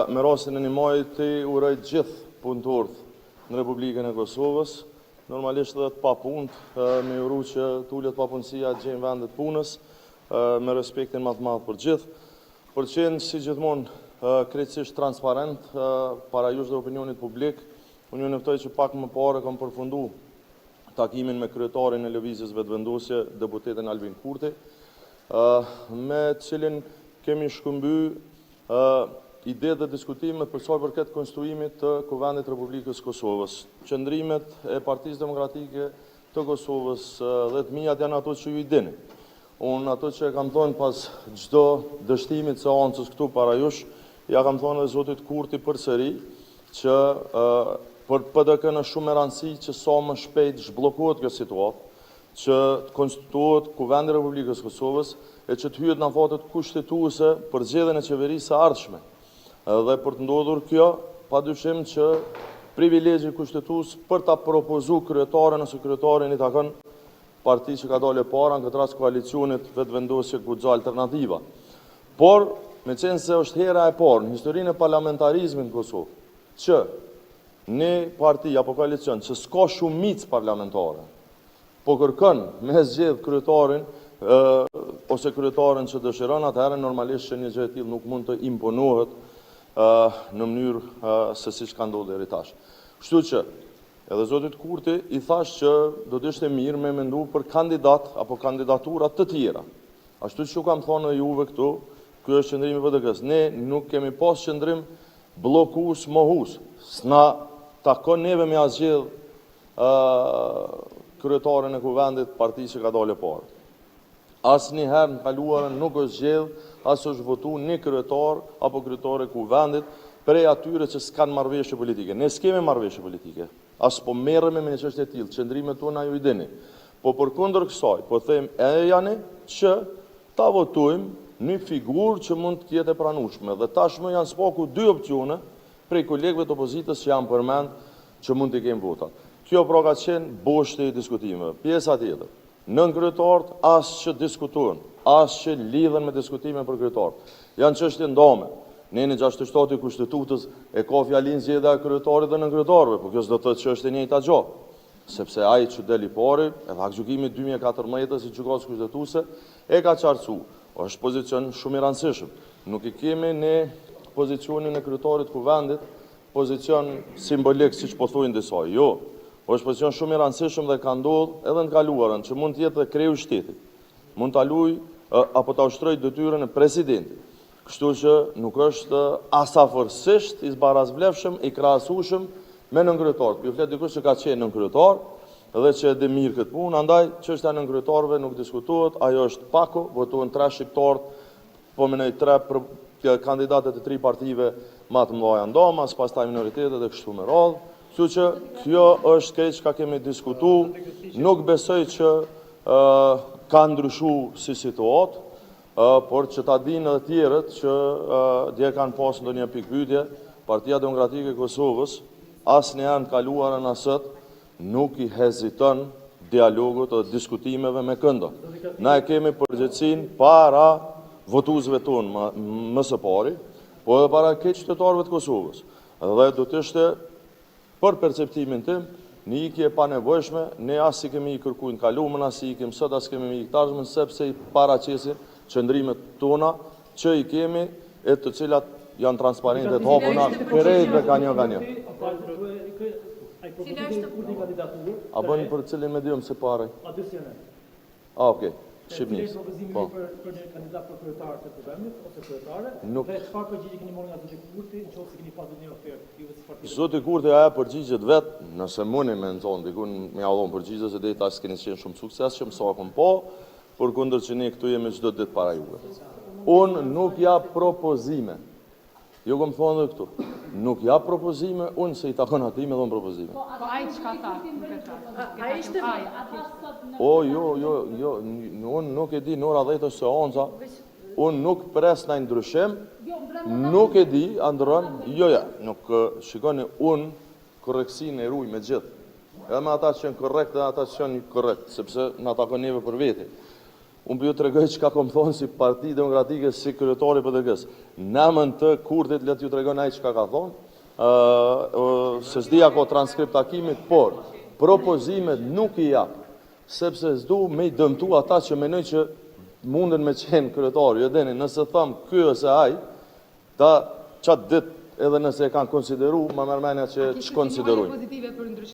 Me rastin e një majt të uroj gjithë punëtorët në Republikën e Kosovës, normalisht dhe të papunt, me uru që tullet papunësia gjenë vendet punës, me respektin më të madh për gjithë, për qenë si gjithmonë krejtësisht transparent para jush dhe opinionit publik. Unë ju njoftoj që pak më parë kam përfundu takimin me kryetarin e lëvizjes vetëvendosje, deputetin Albin Kurti, me cilin kemi shkëmby ide dhe diskutimet për sa i përket konstruimit të Kuvendit Republikës Kosovës. Qëndrimet e Partisë Demokratike të Kosovës dhe të mijat janë ato që ju i dini. Unë ato që kam thonë pas çdo dështimit së ancës këtu para jush, ja kam thonë dhe Zotit Kurti përsëri që për PDK në shumë e rëndësi që sa më shpejt zhbllokohet kjo situatë, që të konstituohet Kuvendi i Republikës Kosovës e që të hyet në fatet kushtetuese për zgjedhjen e qeverisë së ardhshme. Dhe për të ndodhur kjo, padyshim që privilegji kushtetues për ta propozuar kryetaren ose kryetarin i takon parti që ka dalë para, në këtë rast koalicionit vetëvendosje Guxha Alternativa. Por, me qenë se është hera e parë në historinë e parlamentarizmit në Kosovë, që një parti apo koalicion që s'ka shumicë parlamentare, po kërkon me zgjedh kryetarin ose kryetaren që dëshiron, atëherë normalisht që një gjë e tillë nuk mund të imponohet në mënyrë se siç ka ndodhur deri tash. Kështu që edhe Zotit Kurti i thash që do të ishte mirë me mendu për kandidat apo kandidaturat të tjera. Ashtu që kam thonë dhe juve këtu, ky është qëndrimi i PDK-s. Ne nuk kemi pas qëndrim bllokues mohues. S'na takon neve me zgjedh kryetarin e kuvendit partisë që ka dalë parë. Asnjëherë në kaluarën nuk është zgjedh, as është votu një kryetar apo kryetare kuvendit prej atyre që s'kan marrëveshje politike. Ne s'kemi marrëveshje politike. As po merremi me një çështje e tillë, qëndrimet tona ju i dini. Po përkundër kësaj, po them janë që ta votojmë një figurë që mund të jetë e pranueshme dhe tashmë janë spaku dy opsione prej kolegëve të opozitës që janë përmend që mund të kemi votat. Kjo pra ka qenë boshti i diskutimeve. Pjesa tjetër, nën kryetarët as që diskutojnë, as që lidhen me diskutime për kryetarët. Janë çështje ndame. Neni 67 i Kushtetutës e ka fjalin zgjedhja e kryetarit dhe nën kryetarëve, por kjo s'do të thotë që është e njëjta gjë. Sepse ai që deli pari, edhe akgjykimi 2014 si gjykatës kushtetuese e ka qartësuar. Është pozicion shumë i rëndësishëm. Nuk i kemi ne pozicionin e kryetarit kuvendit, pozicion simbolik siç po thonë disa. Jo, është pozicion shumë i rëndësishëm dhe ka ndodhur edhe në kaluarën që mund të jetë dhe kreu i shtetit. Mund ta luajë apo ta ushtrojë detyrën e presidentit. Kështu që nuk është asafërsisht i zbarazvlefshëm, i krahasueshëm me nënkryetarët. Ju flet dikush që ka qenë nënkryetar dhe që e di mirë këtë punë, andaj çështja e nënkryetarëve nuk diskutohet, ajo është pako, votohen 3 shqiptarë, po menoj 3 kandidatët e 3 partive më të mëdha ndamas, pastaj minoritetet dhe kështu me radhë. Kështu që kjo është keq çka kemi diskutuar, nuk besoj që ka ndryshuar si situatë. Por që ta dinë edhe tjerët që dje kanë pas ndonjë pikpyetje, Partia Demokratike e Kosovës asnjëherë në kaluarën asët nuk i heziton dialogut dhe diskutimeve me këndo. Na e kemi përgjegjësinë para votuesve tonë më së pari, po edhe para keq qytetarëve të Kosovës. Dhe do të ishte për perceptimin tim një ikje pa nevojshme, ne as i kemi i kërkuar në kaluamën, as i ikim sot, as kemi i tashmë, sepse i paraqesim qëndrimet tona që i kemi e të cilat janë transparente të hapuna krejt dhe ka një. A bënë për cilin me diom se pare? A, okej. Shqipnis. Po. Për një kandidat për kryetar të kuvendit ose kryetare, dhe çfarë përgjigje keni marrë nga Zoti Kurti nëse keni pasur një ofertë juve si parti? Zoti Kurti ajo përgjigjet vet, nëse mundi me nxon dikun me ia dhon përgjigje se deri tash keni qenë shumë suksesshëm sa kom po, përkundër që ne këtu jemi çdo ditë para juve. Unë nuk jap propozime. Jo kom thonë dhe këtu. Nuk jap propozime, unë se i takon atij me dhon propozime. Po ai çka tha? Ai ishte Jo, unë nuk e di në ora 10 ose 11, unë nuk pres në ndryshim, nuk e di, andron, nuk shikoni, unë korreksin e ruj me gjithë. Edhe me ata që janë korrekt dhe ata që janë korrekt, sepse në takon neve për veti. Unë për ju të regoj që ka kom thonë si Parti Demokratike, si kryetari PDK-s. Në emën të kurtit, le t'ju të regoj nëjë që ka thonë, se s'dija ko transkript takimit, por propozimet nuk i japë, sepse s'du me i dëmtu ata që menoj që munden me qenë kryetari. Jo deni, nëse thëmë kjo ose aj, ta qatë dit edhe nëse e kanë konsideru, ma mërmenja që që konsiderujnë.